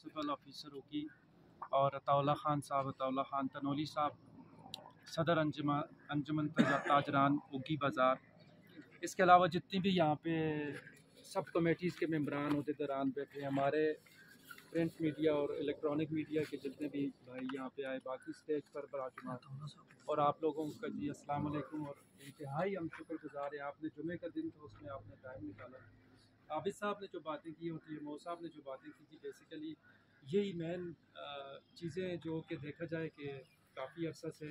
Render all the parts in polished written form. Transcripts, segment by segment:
Principal officer होगी और अताउल्ला ख़ान साहब, अताउल्ला ख़ान तनोली साहब, सदर अंजुमन ताजरान उगी बाज़ार, इसके अलावा जितनी भी यहाँ पे सब कमेटीज़ के मेंबरान होते दौरान बैठे, हमारे प्रिंट मीडिया और इलेक्ट्रॉनिक मीडिया के जितने भी भाई यहाँ पे आए, बाकी स्टेज पर बराजुमान और आप लोगों का जी अस्सलाम वालेकुम। और इंतहाई हम शुक्रगुजार हैं, आपने जुमे का दिन था उसमें आपने टाइम निकाला। आबिद साहब ने जो बातें की होती है, मो साहब ने जो बातें की थी, बेसिकली यही मेन चीज़ें जो कि देखा जाए कि काफ़ी अर्सा से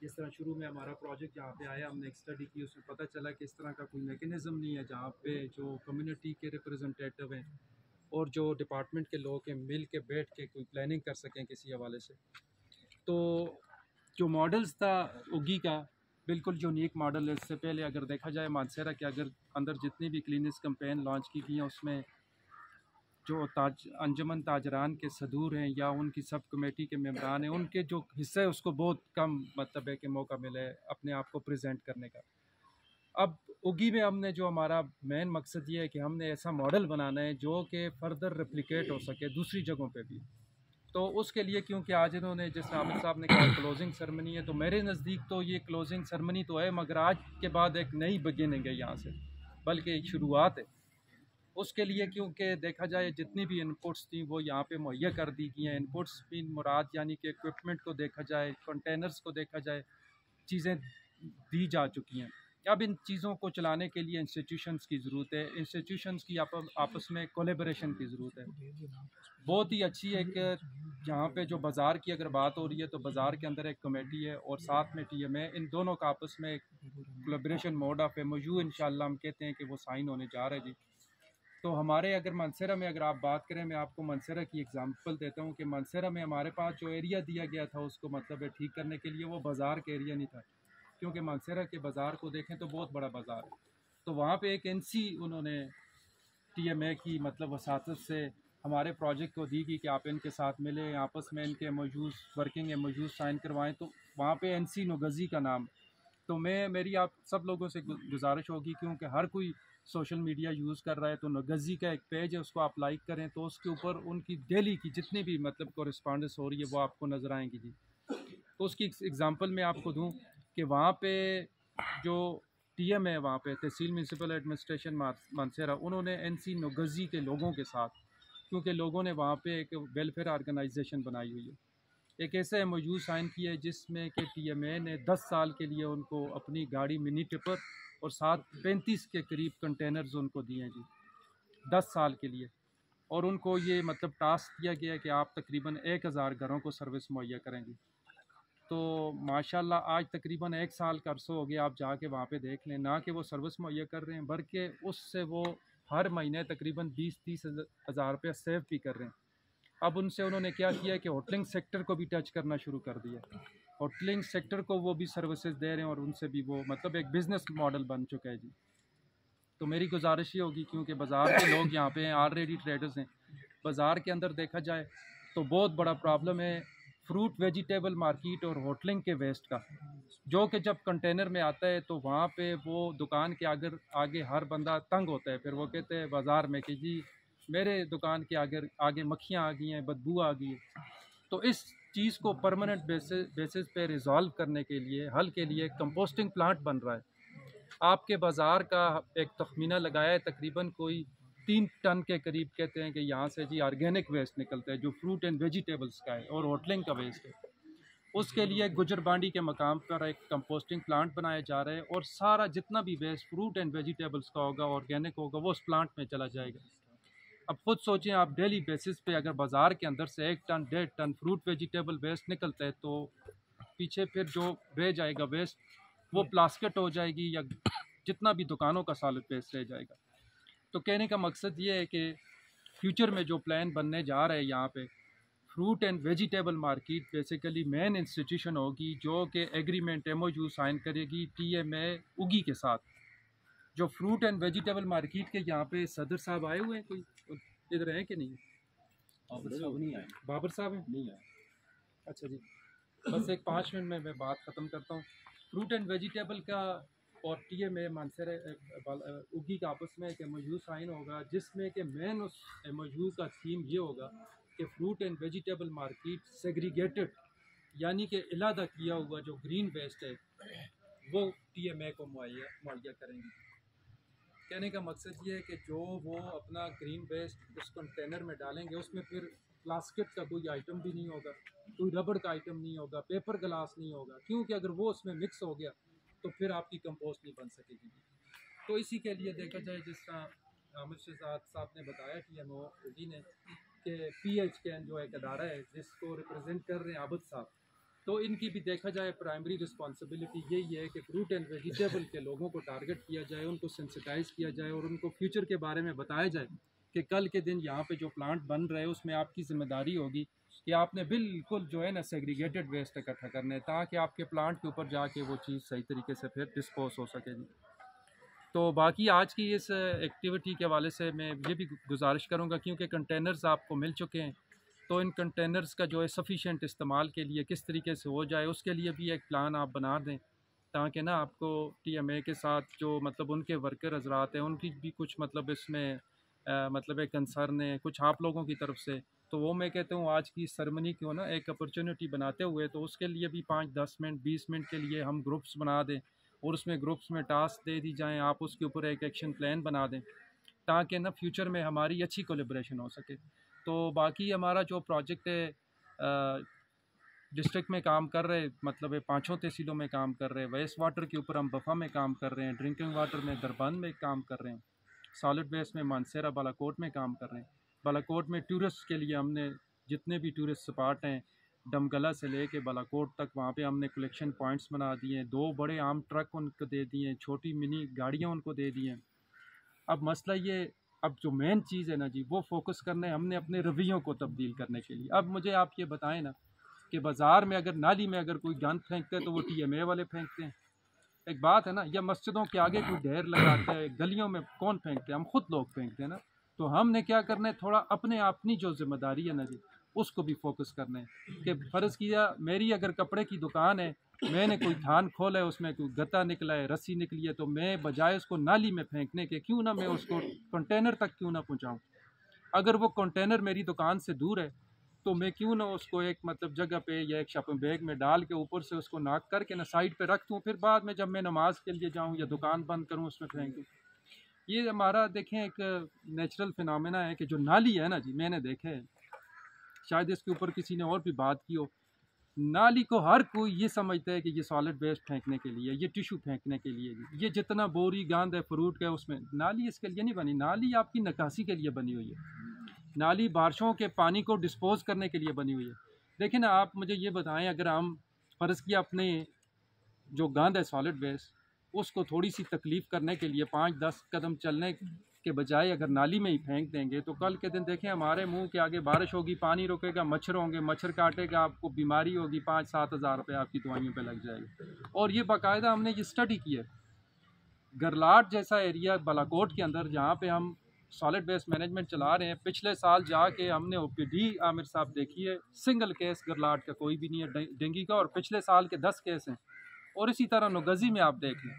जिस तरह शुरू में हमारा प्रोजेक्ट जहाँ पे आया, हमने एक स्टडी की, उसमें पता चला कि इस तरह का कोई मैकेनिज़्म नहीं है जहाँ पे जो कम्युनिटी के रिप्रेजेंटेटिव हैं और जो डिपार्टमेंट के लोग हैं मिल के बैठ के कोई प्लानिंग कर सकें किसी हवाले से। तो जो मॉडल्स था उगी का बिल्कुल यूनिक मॉडल है। इससे पहले अगर देखा जाए मानसेरा के अगर अंदर जितनी भी क्लीनेस कैंपेन लॉन्च की गई हैं उसमें जो अंजुमन ताजरान के सदूर हैं या उनकी सब कमेटी के मेंबरान हैं, उनके जो हिस्सा है उसको बहुत कम मतलब है कि मौका मिले अपने आप को प्रेजेंट करने का। अब उगी में हमने जो हमारा मेन मकसद ये है कि हमने ऐसा मॉडल बनाना है जो कि फ़र्दर रेप्लिकेट हो सके दूसरी जगहों पे भी। तो उसके लिए क्योंकि आज इन्होंने जैसे आमिर साहब ने कहा क्लोजिंग सेरेमनी है, तो मेरे नज़दीक तो ये क्लोजिंग सेरेमनी तो है, मगर आज के बाद एक नई बिगिनिंग है यहाँ से, बल्कि एक शुरुआत है। उसके लिए क्योंकि देखा जाए जितनी भी इनपुट्स थी वो यहाँ पे मुहैया कर दी गई हैं। इनपुट्स भी मुराद यानी कि इक्विपमेंट को देखा जाए, कंटेनर्स को देखा जाए, चीज़ें दी जा चुकी हैं। अब इन चीज़ों को चलाने के लिए इंस्टीट्यूशंस की ज़रूरत है, इंस्टीट्यूशंस की आपस में कोलेबरेशन की ज़रूरत है। बहुत ही अच्छी एक यहाँ पे जो बाज़ार की अगर बात हो रही है तो बाज़ार के अंदर एक कमेटी है और साथ में टीएमए, इन दोनों का आपस में एक कोलेबरेशन मोड ऑफ एमओयू इंशाल्लाह हम कहते हैं कि वो साइन होने जा रहा है जी। तो हमारे अगर मानसेरा में अगर आप बात करें, मैं आपको मानसेरा की एग्जांपल देता हूँ कि मानसेरा में हमारे पास जो एरिया दिया गया था उसको मतलब है ठीक करने के लिए, वो बाज़ार का एरिया नहीं था। क्योंकि मानसेरा के बाज़ार को देखें तो बहुत बड़ा बाज़ार है, तो वहाँ पे एक एनसी उन्होंने टीएमए की मतलब वसातत से हमारे प्रोजेक्ट को दी कि आप इनके साथ मिलें, आपस में इनके एमओयूज़ वर्किंग एमओयूज़ साइन करवाएं। तो वहाँ पे एनसी नोगज़ी का नाम, तो मेरी आप सब लोगों से गुजारिश होगी क्योंकि हर कोई सोशल मीडिया यूज़ कर रहा है, तो नगज़ी का एक पेज है उसको आप लाइक करें, तो उसके ऊपर उनकी डेली की जितनी भी मतलब कॉरेस्पॉन्डेंस हो रही है वो आपको नज़र आएंगी जी। तो उसकी एग्ज़ाम्पल मैं आपको दूं कि वहाँ पे जो टीएम है वहाँ पे तहसील म्यूनसिपल एडमिनिस्ट्रेशन मानसेरा, उन्होंने एनसी नगज़ी के लोगों के साथ, क्योंकि लोगों ने वहाँ पे एक वेलफेयर ऑर्गेनाइजेशन बनाई हुई है, एक ऐसा एमओयू साइन किया है जिसमें कि टीएमए ने 10 साल के लिए उनको अपनी गाड़ी मिनी टिपर और साथ 35 के करीब कंटेनर्स उनको दिए हैं जी, 10 साल के लिए। और उनको ये मतलब टास्क दिया गया है कि आप तकरीबन 1000 घरों को सर्विस मुहैया करेंगे। तो माशाल्लाह आज तकरीबन 1 साल का अरसा हो गया, आप जाके वहाँ पे देख लें, ना कि वो सर्विस मुहैया कर रहे हैं बल्कि उससे वो हर महीने तकरीबन 20-30 हज़ार रुपया सेव भी कर रहे हैं। अब उनसे उन्होंने क्या किया है कि होटलिंग सेक्टर को भी टच करना शुरू कर दिया, होटलिंग सेक्टर को वो भी सर्विसेज दे रहे हैं और उनसे भी वो मतलब एक बिज़नेस मॉडल बन चुका है जी। तो मेरी गुजारिश ये होगी क्योंकि बाज़ार के लोग यहाँ पे हैं, ऑलरेडी ट्रेडर्स हैं, बाज़ार के अंदर देखा जाए तो बहुत बड़ा प्रॉब्लम है फ्रूट वेजिटेबल मार्केट और होटलिंग के वेस्ट का, जो कि जब कंटेनर में आता है तो वहाँ पे वो दुकान के आगे हर बंदा तंग होता है। फिर वो कहते हैं बाज़ार में कि जी मेरे दुकान के आगे मक्खियाँ आ गई हैं, बदबू आ गई है। तो इस चीज़ को परमानेंट बेसिस पे रिजॉल्व करने के लिए, हल के लिए कंपोस्टिंग प्लांट बन रहा है। आपके बाज़ार का एक तखमीना लगाया है तकरीबन कोई 3 टन के करीब, कहते हैं कि यहाँ से जी ऑर्गेनिक वेस्ट निकलता है जो फ्रूट एंड वेजिटेबल्स का है और होटलिंग का वेस्ट है। उसके लिए गुजरबांडी के मकाम पर एक कंपोस्टिंग प्लांट बनाया जा रहा है और सारा जितना भी वेस्ट फ्रूट एंड वेजिटेबल्स का होगा, ऑर्गेनिक होगा, वो उस प्लांट में चला जाएगा। अब खुद सोचें आप, डेली बेसिस पे अगर बाज़ार के अंदर से 1 ton 1.5 ton fruit vegetable waste निकलता है तो पीछे फिर जो रह जाएगा वेस्ट वो प्लास्केट हो जाएगी या जितना भी दुकानों का सॉलिड वेस्ट रह जाएगा। तो कहने का मकसद ये है कि फ्यूचर में जो प्लान बनने जा रहा है यहाँ पे fruit and vegetable market basically main institution होगी जो कि एग्रीमेंट एमओयू साइन करेगी टीएमए उगी के साथ। जो फ्रूट एंड वेजिटेबल मार्केट के यहाँ पे सदर साहब आए हुए हैं, कोई इधर हैं कि नहीं? बाबर साहब नहीं आए। बाबर साहब हैं? नहीं आए। अच्छा जी, बस एक 5 मिनट में मैं बात ख़त्म करता हूँ। फ्रूट एंड वेजिटेबल का और टीएमए मानसेरा उगी का आपस में एक एमओयू साइन होगा जिसमें कि मेन उस एमओयू का थीम ये होगा कि fruit and vegetable market segregated यानी कि अलहदा किया हुआ जो ग्रीन वेस्ट है वो TMA को मुहैया करेंगी। कहने का मकसद ये है कि जो वो अपना ग्रीन वेस्ट उस कंटेनर में डालेंगे उसमें फिर प्लास्टिक का कोई आइटम भी नहीं होगा, कोई रबड़ का आइटम नहीं होगा, पेपर ग्लास नहीं होगा, क्योंकि अगर वो उसमें मिक्स हो गया तो फिर आपकी कंपोस्ट नहीं बन सकेगी। तो इसी के लिए देखा जाए, जिस तरह आमिर शहजाद साहब ने बताया TMO ने कि PHCAN जो एक अदारा है जिसको रिप्रेजेंट कर रहे हैं आबिद साहब, तो इनकी भी देखा जाए प्राइमरी रिस्पॉन्सिबिलिटी यही है कि फ्रूट एंड वेजिटेबल के लोगों को टारगेट किया जाए, उनको सेंसिटाइज़ किया जाए और उनको फ्यूचर के बारे में बताया जाए कि कल के दिन यहाँ पे जो प्लांट बन रहे हैं उसमें आपकी ज़िम्मेदारी होगी कि आपने बिल्कुल जो है ना सेग्रीगेटेड वेस्ट इकट्ठा करने हैं ताकि आपके प्लांट के ऊपर जाके वो चीज़ सही तरीके से फिर डिस्पोज हो सकेगी। तो बाकी आज की इस एक्टिविटी के हवाले से मैं ये भी गुजारिश करूँगा, क्योंकि कंटेनर्स आपको मिल चुके हैं, तो इन कंटेनर्स का जो है सफिशेंट इस्तेमाल के लिए किस तरीके से हो जाए उसके लिए भी एक प्लान आप बना दें, ताकि ना आपको TMA के साथ जो मतलब उनके वर्कर हजरात हैं उनकी भी कुछ मतलब इसमें मतलब एक कंसर्न है कुछ आप लोगों की तरफ से। तो वो मैं कहता हूँ आज की सेरेमनी को ना एक अपॉर्चुनिटी बनाते हुए तो उसके लिए भी 5-10 मिनट 20 मिनट के लिए हम ग्रुप्स बना दें और उसमें ग्रुप्स में टास्क दे दी जाएँ, आप उसके ऊपर एक एक्शन प्लान बना दें ताकि ना फ्यूचर में हमारी अच्छी कोलेब्रेशन हो सके। तो बाकी हमारा जो प्रोजेक्ट है डिस्ट्रिक्ट में काम कर रहे, मतलब 5 तहसीलों में काम कर रहे हैं, वेस्ट वाटर के ऊपर हम बफा में काम कर रहे हैं, ड्रिंकिंग वाटर में दरबंद में काम कर रहे हैं, सॉलिड वेस्ट में मानसेरा बालाकोट में काम कर रहे हैं। बालाकोट में टूरिस्ट के लिए हमने जितने भी टूरिस्ट स्पॉट हैं डमगला से लेके बालाकोट तक वहाँ पे हमने कलेक्शन पॉइंट्स बना दिए हैं, 2 बड़े आम ट्रक उनको दे दिए हैं, छोटी मिनी गाड़ियाँ उनको दे दी हैं। अब मसला ये, अब जो मेन चीज़ है ना जी वो फोकस करना है हमने अपने रवैयों को तब्दील करने के लिए। अब मुझे आप ये बताएं ना कि बाज़ार में अगर नाली में अगर कोई गंद फेंकते हैं तो वो TMA वाले फेंकते हैं, एक बात है ना, या मस्जिदों के आगे कोई ढेर लगाते हैं, गलियों में कौन फेंकते हैं, हम खुद लोग फेंकते हैं ना। तो हमने क्या करना है, थोड़ा अपने अपनी जो जिम्मेदारी है ना जी उसको भी फोकस करना है कि फ़र्ज़ किया मेरी अगर कपड़े की दुकान है, मैंने कोई थान खोला है उसमें कोई गत्ता निकला है, रस्सी निकली है, तो मैं बजाय उसको नाली में फेंकने के क्यों ना मैं उसको कंटेनर तक क्यों ना पहुँचाऊँ। अगर वो कंटेनर मेरी दुकान से दूर है तो मैं क्यों ना उसको एक मतलब जगह पे या एक शॉपिंग बैग में डाल के ऊपर से उसको नाक करके ना साइड पे रख दूँ, फिर बाद में जब मैं नमाज के लिए जाऊँ या दुकान बंद करूँ उसमें फेंक दूँ। ये हमारा देखें एक नेचुरल फिनोमेना है कि जो नाली है ना जी, मैंने देखे है, शायद इसके ऊपर किसी ने और भी बात की हो, नाली को हर कोई ये समझता है कि ये सॉलिड वेस्ट फेंकने के लिए, ये टिश्यू फेंकने के लिए, ये जितना बोरी गांद है फ्रूट का उसमें, नाली इसके लिए नहीं बनी, नाली आपकी निकासी के लिए बनी हुई है, नाली बारिशों के पानी को डिस्पोज करने के लिए बनी हुई है। देखिए ना, आप मुझे ये बताएं, अगर हम फ़र्ज़ किया अपने जो गंद है सॉलिड वेस्ट उसको थोड़ी सी तकलीफ़ करने के लिए 5-10 कदम चलने के बजाय अगर नाली में ही फेंक देंगे तो कल के दिन देखें हमारे मुंह के आगे बारिश होगी, पानी रुकेगा, मच्छर होंगे, मच्छर काटेगा, आपको बीमारी होगी, 5-7 हज़ार रुपये आपकी दवाइयों पे लग जाएगी। और ये बाकायदा हमने ये स्टडी की है। गरलाट जैसा एरिया बालाकोट के अंदर जहाँ पे हम सॉलिड वेस्ट मैनेजमेंट चला रहे हैं, पिछले साल जाके हमने OPD आमिर साहब देखी है, सिंगल केस गरलाट का कोई भी नहीं है डेंगू का, और पिछले साल के 10 केस हैं। और इसी तरह नुगज़ी में आप देख लें,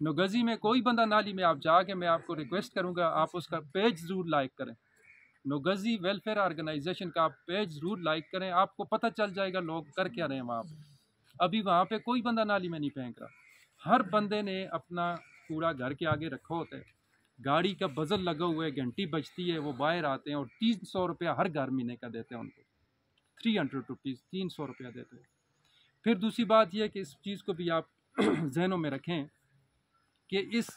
नुगज़ी में कोई बंदा नाली में आप जाके, मैं आपको रिक्वेस्ट करूँगा आप उसका पेज ज़रूर लाइक करें, नुगज़ी वेलफेयर ऑर्गेनाइजेशन का आप पेज ज़रूर लाइक करें, आपको पता चल जाएगा लोग कर क्या रहे हैं वहाँ पर। अभी वहाँ पर कोई बंदा नाली में नहीं फेंक रहा, हर बंदे ने अपना कूड़ा घर के आगे रखा होता है, गाड़ी का बजल लगा हुआ है, घंटी बजती है, वो बाहर आते हैं और 300 रुपया हर घर महीने का देते हैं उनको, 300 रुपीज़ 300 रुपया देते हैं। फिर दूसरी बात यह है कि इस चीज़ को भी आप जहनों में रखें कि इस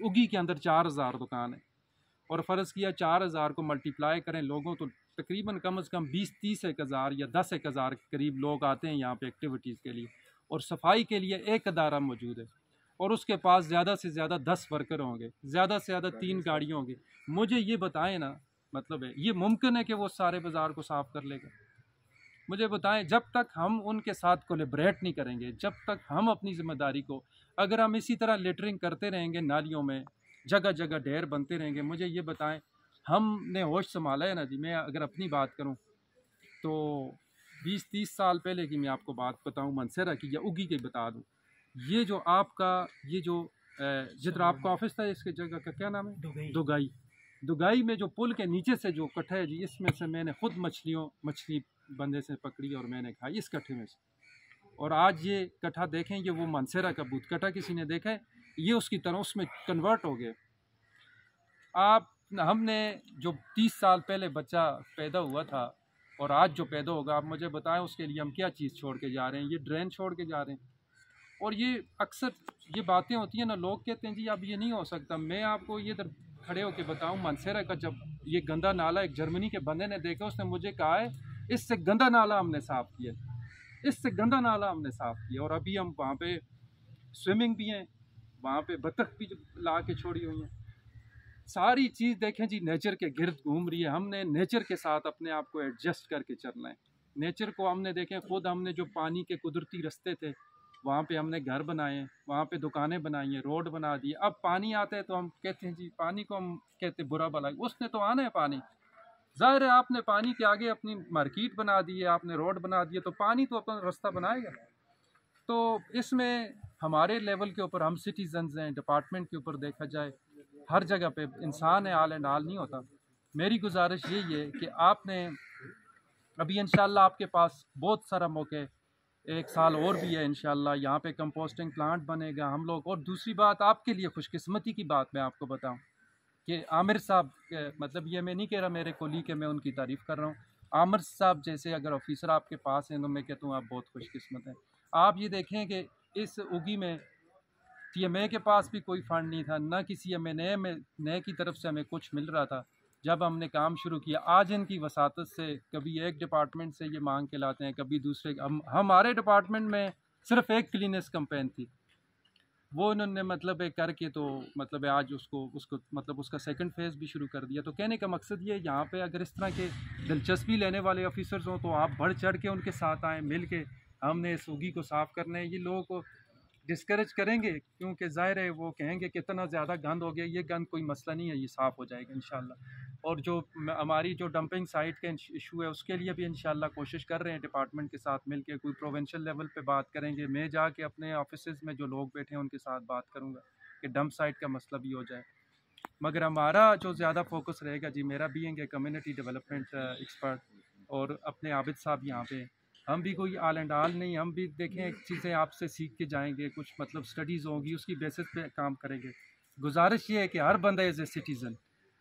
उगी के अंदर 4000 दुकान है, और फ़र्ज़ किया 4000 को मल्टीप्लाई करें लोगों, तो तकरीबन कम से कम 20-30 हज़ार या 10 हज़ार के करीब लोग आते हैं यहाँ पे एक्टिविटीज़ के लिए, और सफाई के लिए एक अदारा मौजूद है और उसके पास ज़्यादा से ज़्यादा 10 वर्कर होंगे, ज़्यादा से ज़्यादा 3 गाड़ियाँ होंगी। मुझे ये बताएं ना, मतलब है ये मुमकिन है कि वो सारे बाज़ार को साफ़ कर लेगा? मुझे बताएं, जब तक हम उनके साथ कोलैबोरेट नहीं करेंगे, जब तक हम अपनी ज़िम्मेदारी को, अगर हम इसी तरह लिटरिंग करते रहेंगे नालियों में, जगह जगह ढेर बनते रहेंगे, मुझे ये बताएं हमने होश संभाला है ना जी। मैं अगर अपनी बात करूं तो 20-30 साल पहले की मैं आपको बात बताऊं, मानसेरा की या उगी की बता दूं, ये जो आपका ये जो जिधर आपका ऑफिस था इसके जगह का क्या नाम है, दुगाई। दुगाई में जो पुल के नीचे से जो कट्ठा है जी, इसमें से मैंने खुद मछली बंदे से पकड़ी और मैंने खाई इस कट्ठे में से। और आज ये कट्ठा देखें, ये वो मानसेरा का बूथ कट्ठा किसी ने देखा है, ये उसकी तरह उसमें कन्वर्ट हो गए। हमने जो 30 साल पहले बच्चा पैदा हुआ था और आज जो पैदा होगा, आप मुझे बताएं उसके लिए हम क्या चीज़ छोड़ के जा रहे हैं? ये ड्रेन छोड़ के जा रहे हैं। और ये अक्सर ये बातें होती हैं ना, लोग कहते हैं जी अब ये नहीं हो सकता। मैं आपको ये इधर खड़े होकर बताऊं, मानसेरा का जब ये गंदा नाला एक जर्मनी के बंदे ने देखा, उसने मुझे कहा है इससे गंदा नाला हमने साफ़ किया, इससे गंदा नाला हमने साफ़ किया। और अभी हम वहाँ पे स्विमिंग भी हैं, वहाँ पे बतख भी ला के छोड़ी हुई हैं। सारी चीज़ देखें जी, नेचर के गिर्द घूम रही है। हमने नेचर के साथ अपने आप को एडजस्ट करके चलना है। नेचर को हमने देखें, खुद हमने जो पानी के कुदरती रास्ते थे वहाँ पे हमने घर बनाए हैं, वहाँ पे दुकानें बनाई हैं, रोड बना दी। अब पानी आता है तो हम कहते हैं जी पानी को हम कहते हैं बुरा भला, उसने तो आना है पानी। ज़ाहिर है आपने पानी के आगे अपनी मार्केट बना दी है, आपने रोड बना दिया, तो पानी तो अपना रास्ता बनाएगा। तो इसमें हमारे लेवल के ऊपर हम सिटीजन्स हैं, डिपार्टमेंट के ऊपर देखा जाए हर जगह पे इंसान है, आल एंड आल नहीं होता। मेरी गुजारिश यही है कि आपने अभी इंशाल्लाह आपके पास बहुत सारा मौके, एक साल और भी है इंशाल्लाह, यहाँ पे कंपोस्टिंग प्लांट बनेगा हम लोग। और दूसरी बात आपके लिए खुशकिस्मती की बात मैं आपको बताऊं कि आमिर साहब, मतलब ये मैं नहीं कह रहा मेरे कोली के, मैं उनकी तारीफ़ कर रहा हूँ। आमिर साहब जैसे अगर ऑफिसर आपके पास हैं तो मैं कहता हूँ आप बहुत खुशकिस्मत हैं। आप ये देखें कि इस उगी में TMA के पास भी कोई फ़ंड नहीं था, ना किसी MNA की तरफ से हमें कुछ मिल रहा था जब हमने काम शुरू किया। आज इनकी वसातत से कभी एक डिपार्टमेंट से ये मांग के लाते हैं, कभी दूसरे। हमारे डिपार्टमेंट में सिर्फ एक क्लीनेस कैंपेन थी, वो इन्होंने मतलब एक करके तो मतलब आज उसको मतलब उसका सेकंड फेज़ भी शुरू कर दिया। तो कहने का मकसद ये, यहाँ पे अगर इस तरह के दिलचस्पी लेने वाले ऑफिसर्स हों तो आप बढ़ चढ़ के उनके साथ आएँ, मिल के हमने इस उगी को साफ़ करना है। ये लोगों को डिस्करेज करेंगे क्योंकि ज़ाहिर है वो कहेंगे कि इतना ज़्यादा गंद हो गया, ये गंद कोई मसला नहीं है, ये साफ़ हो जाएगा इंशाल्लाह। और जो हमारी जो डंपिंग साइट का इशू है उसके लिए भी इंशाल्लाह कोशिश कर रहे हैं डिपार्टमेंट के साथ मिलके, कोई प्रोविंशियल लेवल पे बात करेंगे। मैं जाके अपने ऑफिसेज़ में जो लोग बैठे हैं उनके साथ बात करूँगा कि डंप साइट का मसला भी हो जाए। मगर हमारा जो ज़्यादा फोकस रहेगा जी, मेरा being a community development expert और अपने आबिद साहब यहाँ पे, हम भी कोई आल एंड आल नहीं, हम भी देखें चीज़ें आपसे सीख के जाएंगे, कुछ मतलब स्टडीज़ होंगी उसकी बेसिस पे काम करेंगे। गुजारिश ये है कि हर बंदा एज ए सिटीज़न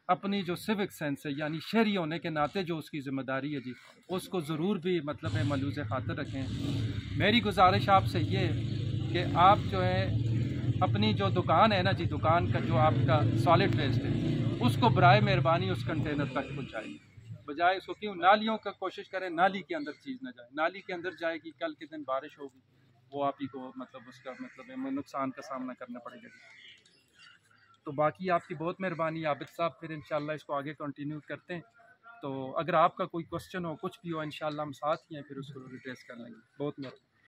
अपनी जो सिविक सेंस है, यानी शहरी होने के नाते जो उसकी ज़िम्मेदारी है जी, उसको ज़रूर भी मतलब है मलूज़ खातर रखें। मेरी गुजारिश आपसे ये है कि आप जो है अपनी जो दुकान है ना जी, दुकान का जो आपका सॉलिड वेस्ट है उसको बराए मेहरबानी उस कंटेनर तक पहुँचाइए, बजाय उसको क्यों नालियों का कोशिश करें नाली के अंदर चीज़ ना जाए। नाली के अंदर जाएगी, कल के दिन बारिश होगी, वो आप ही को मतलब उसका मतलब नुकसान का सामना करना पड़ेगा। तो बाकी आपकी बहुत मेहरबानी आबिद साहब, फिर इंशाल्लाह इसको आगे कंटिन्यू करते हैं। तो अगर आपका कोई क्वेश्चन हो, कुछ भी हो, इंशाल्लाह हम साथ ही हैं, फिर उसको एड्रेस कर लेंगे। बहुत मेहरबानी।